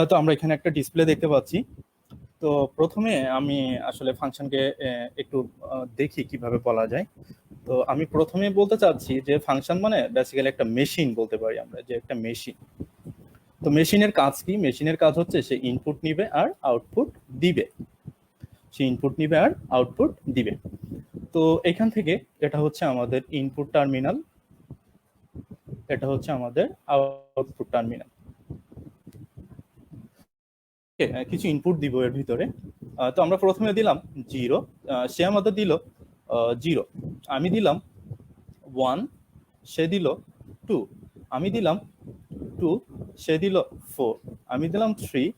তো আমরা এখানে একটা ডিসপ্লে দেখতে পাচ্ছি। তো প্রথমে আমি আসলে ফাংশনকে একটু দেখি কিভাবে বলা যায়। তো আমি প্রথমে বলতে চাচ্ছি যে ফাংশন মানে বেসিক্যালি একটা মেশিন বলতে পারি আমরা, যে একটা মেশিন। তো মেশিনের কাজ কি? মেশিনের কাজ হচ্ছে সে ইনপুট নিবে আর আউটপুট দিবে। সে ইনপুট নিবে আর আউটপুট দিবে। তো এখান থেকে এটা হচ্ছে আমাদের ইনপুট টার্মিনাল, এটা হচ্ছে আমাদের আউটপুট টার্মিনাল। কিছু ইনপুট দিব এর ভিতরে। তো আমরা প্রথমে দিলাম 0, সে আমাদের দিল 0। আমি দিলাম 1, সে দিল 2। আমি দিলাম 2, সে দিল 4। আমি দিলাম 3,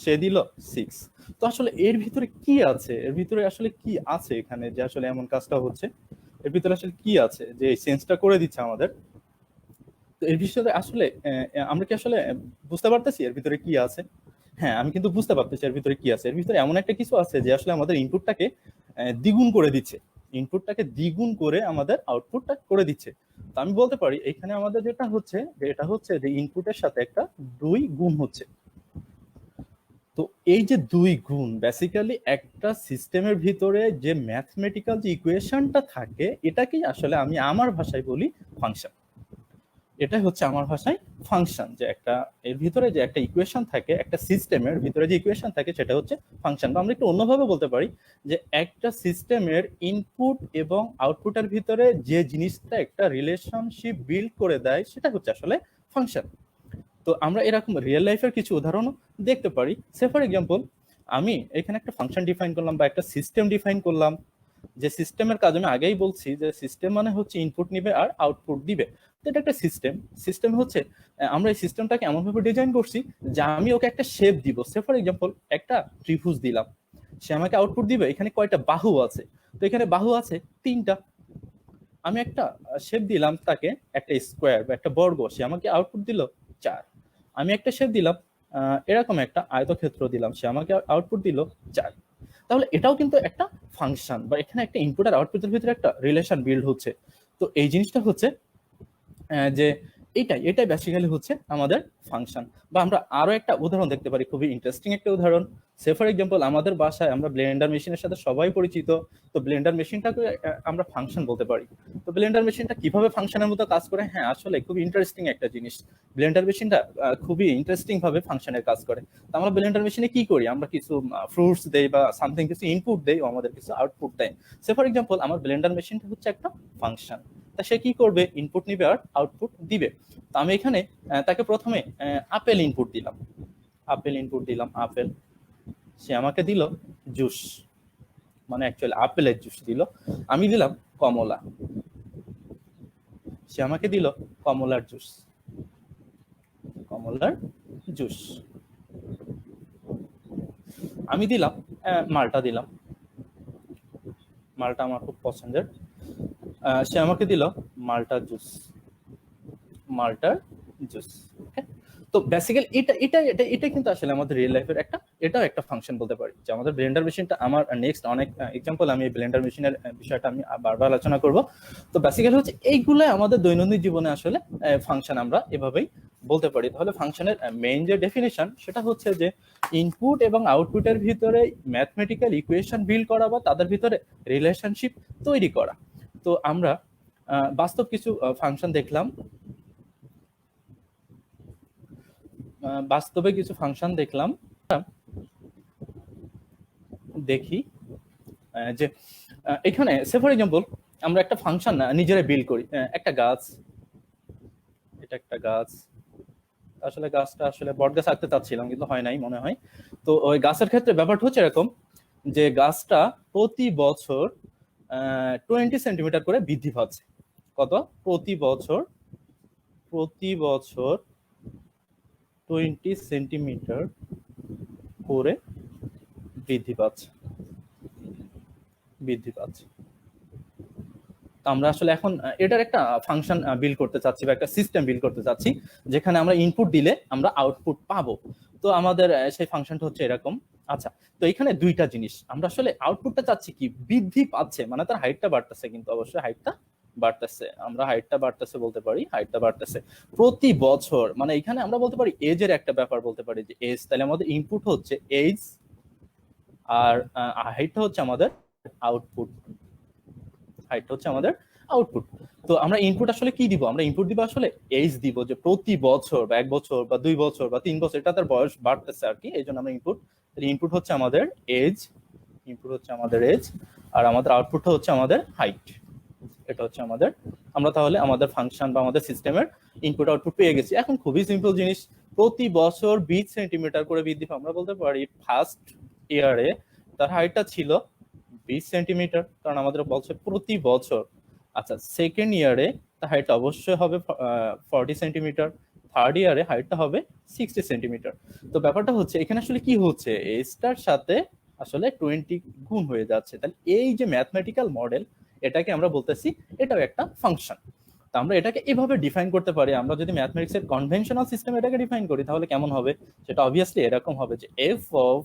সে দিল 6। তো আসলে এর ভিতরে কি আছে? এর ভিতরে আসলে কি আছে এখানে যে আসলে এমন কাজটা হচ্ছে? এর ভিতরে আসলে কি আছে যে এই সেন্সটা করে দিচ্ছে আমাদের? তো এর বিষয়ে আসলে আমরা কি আসলে বুঝতে পারতেছি এর ভিতরে কি আছে? হ্যাঁ, আমি কিন্তু বুঝতে পারতেছি এর ভিতরে কি আছে। এর ভিতরে এমন একটা কিছু আছে যে আসলে আমাদের ইনপুটটাকে দ্বিগুণ করে দিচ্ছে। ইনপুটটাকে দ্বিগুণ করে আমাদের আউটপুটটা করে দিচ্ছে। তো আমি বলতে পারি এখানে আমাদের যেটা হচ্ছে যে এটা হচ্ছে যে ইনপুটের সাথে একটা 2 গুণ হচ্ছে। তো এই যে 2 গুণ বেসিক্যালি একটা সিস্টেমের ভিতরে যে ম্যাথমেটিক্যাল যে ইকুয়েশনটা থাকে এটাকেই আসলে আমি আমার ভাষায় বলি ফাংশন। এটাই হচ্ছে আমার ভাষায় ফাংশন, যে একটা এর ভিতরে যে একটা ইকুয়েশন থাকে, একটা সিস্টেমের ভিতরে যে ইকুয়েশন থাকে সেটা হচ্ছে ফাংশন। বা আমরা একটু অন্যভাবে বলতে পারি যে একটা সিস্টেমের ইনপুট এবং আউটপুটের ভিতরে যে জিনিসটা একটা রিলেশনশিপ বিল্ড করে দেয় সেটা হচ্ছে আসলে ফাংশন। তো আমরা এরকম রিয়েল লাইফের কিছু উদাহরণও দেখতে পারি। সে ফর এক্সাম্পল, আমি এখানে একটা ফাংশন ডিফাইন করলাম বা একটা সিস্টেম ডিফাইন করলাম। যে সিস্টেমের কাজ আমি আগেই বলছি যে সিস্টেম মানে হচ্ছে ইনপুট নিবে আর আউটপুট দিবে। তো এটা একটা সিস্টেম। সিস্টেম হচ্ছে আমরা এই সিস্টেমটাকে এমনভাবে ডিজাইন করছি যে আমি ওকে একটা শেপ দিব। সে ফর এক্সাম্পল একটা ত্রিভুজ দিলাম, সে আমাকে আউটপুট দিবে এখানে কয়টা বাহু আছে। তো এখানে বাহু আছে 3টা। আমি একটা শেপ দিলাম তাকে, একটা স্কোয়ার বা একটা বর্গ, সে আমাকে আউটপুট দিল 4। আমি একটা শেপ দিলাম এরকম একটা আয়তক্ষেত্র দিলাম, সে আমাকে আউটপুট দিল 4। তাহলে এটাও কিন্তু একটা ফাংশন, বা এখানে একটা ইনপুট আর আউটপুটের ভিতরে একটা রিলেশন বিল্ড হচ্ছে। তো এই জিনিসটা হচ্ছে যে এটাই বেসিক্যালি হচ্ছে আমাদের ফাংশন। বা আমরা আরো একটা উদাহরণ দেখতে পারি, খুবই ইন্টারেস্টিং একটা উদাহরণ। সে ফর এক্সাম্পল, আমাদের বাসায় আমরা ব্লেন্ডার মেশিনের সাথে সবাই পরিচিত। তো ব্লেন্ডার মেশিনটাকে আমরা ফাংশন বলতে পারি। তো ব্লেন্ডার মেশিনটা কিভাবে ফাংশনের মতো কাজ করে? হ্যাঁ, আসলে খুব ইন্টারেস্টিং একটা জিনিস। ব্লেন্ডার মেশিনটা খুবই ইন্টারেস্টিং ভাবে ফাংশনের কাজ করে। তো আমরা ব্লেন্ডার মেশিনে কি করি? আমরা কিছু ফ্রুটস দেই বা সামথিং কিছু ইনপুট দেই, আমাদের কিছু আউটপুট দেয়। সে ফর এক্সাম্পল, আমার ব্লেন্ডার মেশিনটা হচ্ছে একটা ফাংশন। তা সে কি করবে? ইনপুট নিবে আর আউটপুট দিবে। তো আমি এখানে তাকে প্রথমে আপেল ইনপুট দিলাম, আপেল। সে আমাকে দিল জুস, মানে অ্যাকচুয়ালি আপেলের জুস দিল। আমি দিলাম কমলা, সে আমাকে দিল কমলার জুস। আমি দিলাম মালটা দিলাম, মালটা আমার খুব পছন্দের। সে আমাকে দিল মালটার জুস। ওকে। তো বেসিক্যালি এটা কিন্তু আসলে আমাদের রিয়েল লাইফের একটা, এটাও একটা ফাংশন বলতে পারি। যে আমাদের ব্লেন্ডার মেশিনটা, আমার নেক্সট অনেক এক্সাম্পল আমি ব্লেন্ডার মেশিনের বিষয়টা আমি বারবার আলোচনা করব। তো বেসিক্যালি হচ্ছে এইগুলো আমাদের দৈনন্দিন জীবনে আসলে ফাংশন আমরা এভাবেই বলতে পারি। তাহলে ফাংশনের মেইন যে ডেফিনেশন সেটা হচ্ছে যে ইনপুট এবং আউটপুটের ভিতরে ম্যাথমেটিক্যাল ইকুয়েশন বিল্ড করা বা তাদের ভিতরে রিলেশনশিপ তৈরি করা। তো আমরা বাস্তব কিছু ফাংশন দেখলাম, বাস্তবে কিছু ফাংশন দেখলাম। দেখি যে এখানে সে ফর এক্সাম্পল আমরা একটা ফাংশন নিজেরা বিল্ড করি। একটা গাছ, এটা একটা গাছ। আসলে গাছটা আসলে বট গাছ আঁকতে চাচ্ছিলাম কিন্তু হয় নাই মনে হয়। তো ওই গাছের ক্ষেত্রে ব্যাপারটা হচ্ছে এরকম যে গাছটা প্রতি বছর 20 সেন্টিমিটার করে বৃদ্ধি পাচ্ছে। কত? প্রতি বছর 20 সেন্টিমিটার করে বৃদ্ধি পাচ্ছে। আমরা আসলে এখন এটার একটা ফাংশন বিল্ড করতে চাচ্ছি বা একটা সিস্টেম বিল্ড করতে চাচ্ছি, যেখানে আমরা ইনপুট দিলে আমরা আউটপুট পাবো। তো আমাদের সেই ফাংশনটা হচ্ছে এরকম। আচ্ছা, তো এখানে দুইটা জিনিস আমরা আসলে আউটপুটটা চাচ্ছি কি? বৃদ্ধি পাচ্ছে, মানে তার হাইটটা বাড়তেছে, কিন্তু অবশ্যই হাইটটা বাড়তেছে, আমরা হাইটটা বাড়তেছে বলতে পারি, হাইটটা বাড়তেছে প্রতি বছর। মানে এখানে আমরা বলতে পারি এজের একটা ব্যাপার বলতে পারি যে এজ, তাহলে আমাদের ইনপুট হচ্ছে এজ আর হাইটটা হচ্ছে আমাদের আউটপুট, হাইটটা হচ্ছে আমাদের আউটপুট। তো আমরা ইনপুট আসলে কি দিব, আমরা ইনপুট দিব আসলে এজ দিব, যে প্রতি বছর বা 1 বছর বা 2 বছর বা 3 বছর এটা তার বয়স বাড়তেছে আর কি, এই জন্য আমরা ইনপুট, ইনপুট হচ্ছে আমাদের এজ, ইনপুট হচ্ছে আমাদের এজ, আর আমাদের আউটপুট হচ্ছে আমাদের হাইট। এটা হচ্ছে আমাদের, আমরা তাহলে আমাদের ফাংশন বা আমাদের সিস্টেমের ইনপুট আউটপুট পেয়ে গেছি। এখন খুবই সিম্পল জিনিস, প্রতি বছর 20 সেন্টিমিটার করে বৃদ্ধি পায়। আমরা বলতে পারি ফার্স্ট ইয়ারে তার হাইটটা ছিল 20 সেন্টিমিটার, কারণ আমাদের বলছে প্রতি বছর। আচ্ছা, সেকেন্ড ইয়ারে তার হাইটটা অবশ্যই হবে 40 সেন্টিমিটার, থার্ড ইয়ারে হাইটটা হবে 60 সেন্টিমিটার। তো ব্যাপারটা হচ্ছে এখানে আসলে কি হচ্ছে, এজটার সাথে আসলে 20 গুণ হয়ে যাচ্ছে। তাহলে এই যে ম্যাথমেটিক্যাল মডেল, এটাকে আমরা বলতেছি এটাও একটা ফাংশন। তো আমরা এটাকে এভাবে ডিফাইন করতে পারি। আমরা যদি ম্যাথমেটিক্সের কনভেনশনাল সিস্টেম এটাকে ডিফাইন করি তাহলে কেমন হবে, সেটা অবভিয়াসলি এরকম হবে যে F of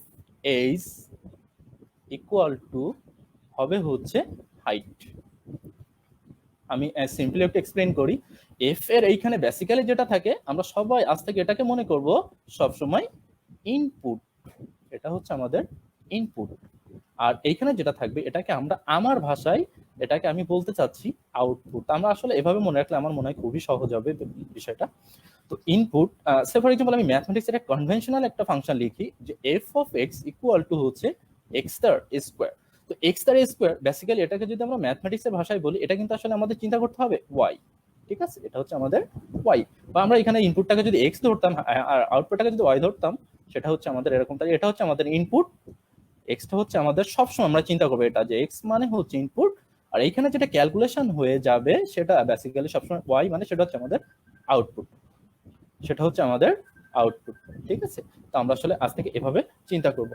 H equal to হবে হচ্ছে হাইট। আমি সিম্পলি একটু এক্সপ্লেইন করি। এফ এর এইখানে বেসিক্যালি যেটা থাকে, আমরা সবাই আজ থেকে এটাকে মনে করব সবসময় ইনপুট, এটা হচ্ছে আমাদের ইনপুট। আর এইখানে যেটা থাকবে এটাকে আমরা আমার ভাষায় এটাকে আমি বলতে চাচ্ছি আউটপুট। আমরা আসলে এভাবে মনে রাখলে আমার মনে হয় খুবই সহজ হবে বিষয়টা। তো ইনপুট, সে ফর এক্সাম্পল আমি ম্যাথমেটিক্স এর কনভেনশনাল একটা ফাংশন লিখি যে F of X equal two হচ্ছে এক্স তার স্কোয়ার। তো এক্স তার স্কোয়ার বেসিক্যালি এটাকে যদি আমরা ম্যাথমেটিক্স এর ভাষায় বলি, এটা কিন্তু আসলে আমাদের চিন্তা করতে হবে ওয়াই, ঠিক আছে, এটা হচ্ছে আমাদের ওয়াই। বা আমরা এখানে ইনপুটটাকে যদি এক্স ধরতাম আর আউটপুটটাকে যদি ওয়াই ধরতাম, সেটা হচ্ছে আমাদের এরকম। তাহলে এটা হচ্ছে আমাদের ইনপুট, এক্সটা হচ্ছে আমাদের, সবসময় আমরা চিন্তা করবো এটা যে এক্স মানে হচ্ছে ইনপুট, আর এইখানে যেটা ক্যালকুলেশন হয়ে যাবে সেটা বেসিক্যালি সবসময় ওয়াই, মানে সেটা হচ্ছে আমাদের আউটপুট, সেটা হচ্ছে আমাদের আউটপুট, ঠিক আছে। তো আমরা আসলে আজ থেকে এভাবে চিন্তা করব।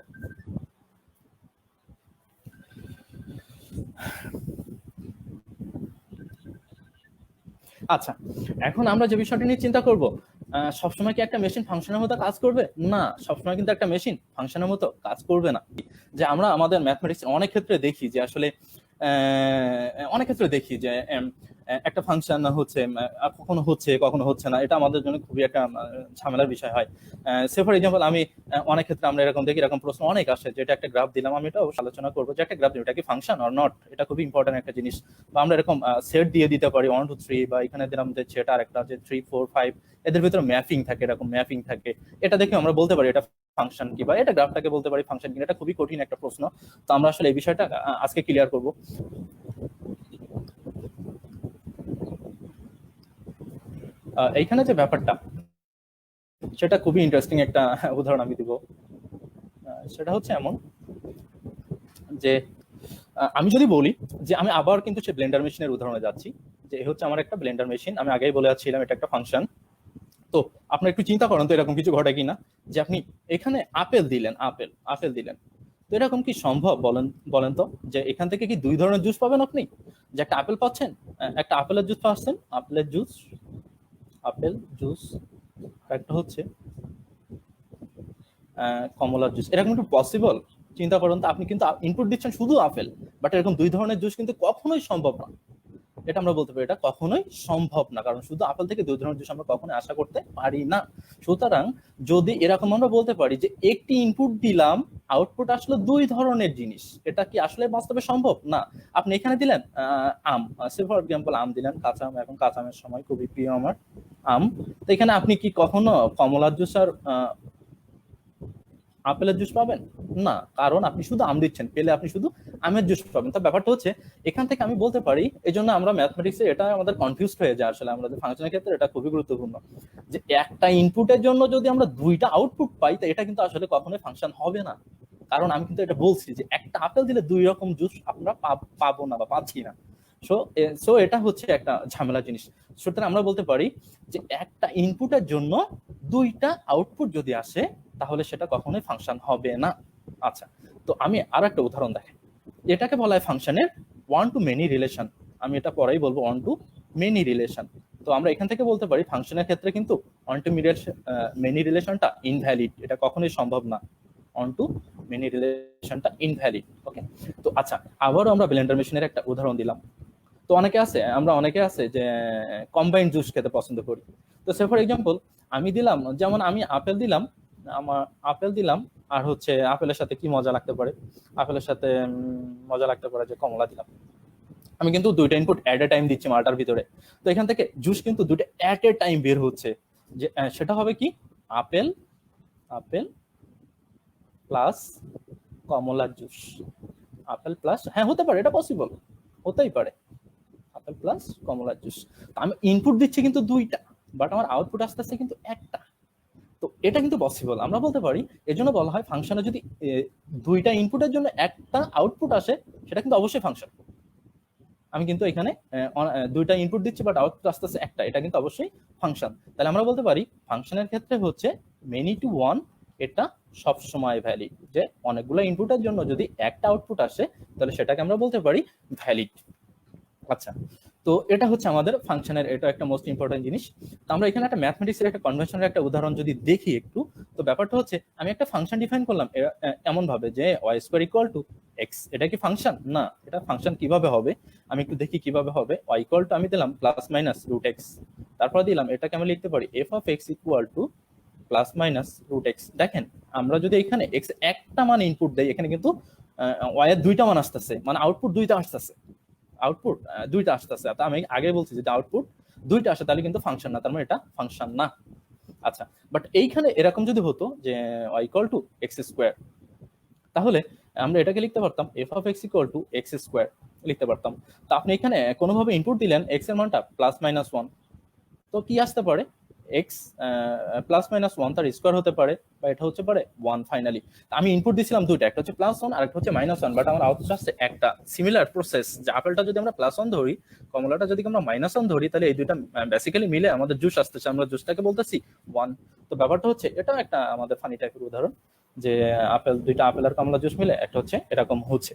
আচ্ছা, এখন আমরা যে বিষয়টা নিয়ে চিন্তা করব, সবসময় কি একটা মেশিন ফাংশনের মতো কাজ করবে? না, সবসময় কিন্তু একটা মেশিন ফাংশনের মতো কাজ করবে না। যে আমরা আমাদের ম্যাথমেটিক্স অনেক ক্ষেত্রে দেখি যে আসলে অনেক ক্ষেত্রে দেখি যে একটা ফাংশন হচ্ছে কখনো হচ্ছে কখনো হচ্ছে না, এটা আমাদের জন্য খুবই একটা ঝামেলার বিষয় হয়। সে ফর এক্সাম্পল আমি অনেক ক্ষেত্রে আমরা এরকম দেখি, এরকম প্রশ্ন অনেক আসে যে এটা একটা গ্রাফ দিলাম, আমি এটা অবশ্যই আলোচনা করবো যে একটা গ্রাফ দিলাম, এটা কি ফাংশন অর নট, এটা খুবই ইম্পর্টেন্ট একটা জিনিস। বা আমরা এরকম সেট দিয়ে দিতে পারি 1 2 3, বা এখানে দিলাম যে সেট আর একটা যে 3 4 5, এদের ভিতরে ম্যাপিং থাকে, এরকম ম্যাপিং থাকে, এটা দেখে আমরা বলতে পারি এটা ফাংশন কি, বা এটা গ্রাফটাকে বলতে পারি ফাংশন কি। এটা খুবই কঠিন একটা প্রশ্ন। তো আমরা আসলে এই বিষয়টা আজকে ক্লিয়ার করব। এইখানে যে ব্যাপারটা, সেটা খুবই ইন্টারেস্টিং একটা উদাহরণ আমি দিব। সেটা হচ্ছে এমন যে আমি যদি বলি যে আমি আবার কিন্তু সে ব্লেন্ডার মেশিনের উদাহরণে যাচ্ছি, যে হচ্ছে আমার একটা ব্লেন্ডার মেশিন, আমি আগেই বলে যাচ্ছিলাম এটা একটা ফাংশন। তো আপনার একটু চিন্তা করেন তো এরকম কিছু ঘটে কিনা, যে আপনি এখানে আপেল দিলেন, আপেল দিলেন, তো এরকম কি সম্ভব বলেন, বলেন তো, যে এখান থেকে কি 2 ধরনের জুস পাবেন আপনি, যে একটা আপেল পাচ্ছেন, একটা আপেলের জুস পাচ্ছেন, আপেলের জুস, আপেল জুস, একটা হচ্ছে কমলার জুস, এরকম একটু পসিবল? চিন্তা করুন তো, আপনি কিন্তু ইনপুট দিচ্ছেন শুধু আপেল, বাট এরকম 2 ধরনের জুস কিন্তু কখনোই সম্ভব না। এটা আমরা বলতে পারি এটা কখনোই সম্ভব না, কারণ শুধু আপেল থেকে 2 ধরনের জুস আমরা কখনোই আশা করতে পারি না। সুতরাং যদি এরকম আমরা বলতে পারি যে একটি ইনপুট দিলাম, আউটপুট আসলে 2 ধরনের জিনিস, এটা কি আসলে বাস্তবে সম্ভব না? আপনি এখানে দিলেন আম, সে ফর এক্সাম্পল আম দিলেন, কাঁচা আম, এখন কাঁচা আমের সময়, খুবই প্রিয় আমার আম। তো এখানে আপনি কি কখনো কমলার জুস আর আপেলের জুস পাবেন না, কারণ আপনি শুধু আম দিচ্ছেন, পেলে আপনি শুধু আমের জুস পাবেন। তো ব্যাপারটা হচ্ছে এখান থেকে আমি বলতে পারি, এই জন্য আমরা ম্যাথমেটিক্সে এটা আমাদের কনফিউজ হয়ে যায় আসলে, আমাদের ফাংশনের ক্ষেত্রে এটা খুবই গুরুত্বপূর্ণ, যে একটা ইনপুটের জন্য যদি আমরা 2টা আউটপুট পাই, তো এটা কিন্তু আসলে কখনোই ফাংশন হবে না। কারণ আমি কিন্তু এটা বলছি যে একটা আপেল দিলে 2 রকম জুস আমরা পাবো না বা পাচ্ছি না। সো এটা হচ্ছে একটা ঝামেলা জিনিস। সুতরাং আমরা বলতে পারি যে একটা ইনপুটের জন্য 2টা আউটপুট যদি আসে, তাহলে সেটা কখনোই ফাংশন হবে না। আচ্ছা, তো আমি আর একটা উদাহরণ দেখাই, এটাকে বলা হয় ফাংশনের ওয়ান টু মেনি রিলেশন। আমি এটা পরেই বলবো ওয়ান টু মেনি রিলেশন। তো আমরা এখান থেকে বলতে পারি ফাংশনের ক্ষেত্রে কিন্তু ওয়ান টু মেনি রিলেশনটা ইনভ্যালিড, এটা কখনোই সম্ভব না, ওয়ান টু মেনি রিলেশনটা ইনভ্যালিড। ওকে, তো আচ্ছা, আবারও আমরা ব্লেন্ডার মেশিনের একটা উদাহরণ দিলাম। তো অনেকে আছে যে কম্বাইন্ড জুস খেতে পছন্দ করি। তো সে ফর এক্সাম্পল আমি দিলাম, যেমন আমি আপেল দিলাম, আমার আপেল দিলাম, আর হচ্ছে আপেলের সাথে কি মজা লাগতে পারে, আপেলের সাথে মজা লাগতে পারে যে কমলা দিলাম। আমি কিন্তু দুইটা ইনপুট এট এ টাইম দিচ্ছি মালটার ভিতরে। তো এখান থেকে জুস কিন্তু দুটো এট এ টাইম বের হচ্ছে, যে সেটা হবে কি আপেল, আপেল প্লাস কমলার জুস, আপেল প্লাস, হ্যাঁ হতে পারে, এটা পসিবল, হতেই পারে আপেল প্লাস কমলার জুস। আমি ইনপুট দিচ্ছি কিন্তু দুইটা, বাট আমার আউটপুট আসতেছে কিন্তু একটা। তো এটা কিন্তু পসিবল, আমরা বলতে পারি। এর জন্য বলা হয় ফাংশনে যদি দুইটা ইনপুটের জন্য একটা আউটপুট আসে, সেটা কিন্তু অবশ্যই ফাংশন। আমি কিন্তু এখানে দুইটা ইনপুট দিচ্ছি বাট আউটপুট আসতেছে একটা, এটা কিন্তু অবশ্যই ফাংশন। তাহলে আমরা বলতে পারি ফাংশনের ক্ষেত্রে হচ্ছে মেনি টু ওয়ান, এটা সব সময় ভ্যালিড। যে অনেকগুলো ইনপুটের জন্য যদি একটা আউটপুট আসে, তাহলে সেটাকে আমরা বলতে পারি ভ্যালিড। আচ্ছা, তো এটা হচ্ছে আমাদের ফাংশনের, এটা একটা মোস্ট ইম্পর্টেন্ট জিনিস। তো আমরা এখানে একটা ম্যাথমেটিক্সের একটা কনভেনশনের একটা উদাহরণ যদি দেখি একটু, তো ব্যাপারটা হচ্ছে আমি একটা ফাংশন ডিফাইন করলাম এমন ভাবে যে Y square equal to X. এটা কি ফাংশন? না। এটা ফাংশন কিভাবে হবে আমি একটু দেখি কিভাবে হবে। ওয়াই ইকুয়াল টু আমি দিলাম প্লাস মাইনাস রুট এক্স, তারপর দিলাম এটাকে আমি লিখতে পারি F of X equal to plus minus root X. দেখেন আমরা যদি এখানে এক্স একটা মান ইনপুট দেই, এখানে কিন্তু ওয়াই এর দুইটা মান আসতেছে, মানে আউটপুট দুইটা আসতেছে, আউটপুট দুইটা আসতেছে। আমি আগে বলছি যে আউটপুট দুইটা আসে তাহলে কিন্তু ফাংশন না, তার মানে এটা ফাংশন না। আচ্ছা, বাট এইখানে এরকম যদি হতো যে y equal to x square, তাহলে আমরা এটাকে লিখতে পারতাম F of X equal to x square লিখতে পারতাম। তো আপনি এখানে কোনোভাবে ইনপুট দিলেন এক্স এর মানটা প্লাস মাইনাস ওয়ান, তো কি আসতে পারে এক্স প্লাস মাইনাস ওয়ান, তার স্কোয়ার হতে পারে, বা এটা হচ্ছে পারে ওয়ান। ফাইনালি আমি ইনপুট দিয়েছিলাম দুইটা, একটা হচ্ছে প্লাস ওয়ান আর একটা হচ্ছে মাইনাস ওয়ান, বাট আমার আউটপুট আসছে একটা। সিমিলার প্রসেস, যে আপেলটা যদি আমরা প্লাস ওয়ান ধরি, কমলাটা যদি আমরা মাইনাস ওয়ান ধরি, তাহলে এই দুইটা বেসিক্যালি মিলে আমাদের জুস আসতেছে, আমরা জুসটাকে বলতেছি ওয়ান। তো ব্যাপারটা হচ্ছে এটাও একটা আমাদের ফানি টাইপের উদাহরণ, যে দুইটা আপেল আর কমলা জুস মিলে একটা হচ্ছে এরকম হচ্ছে।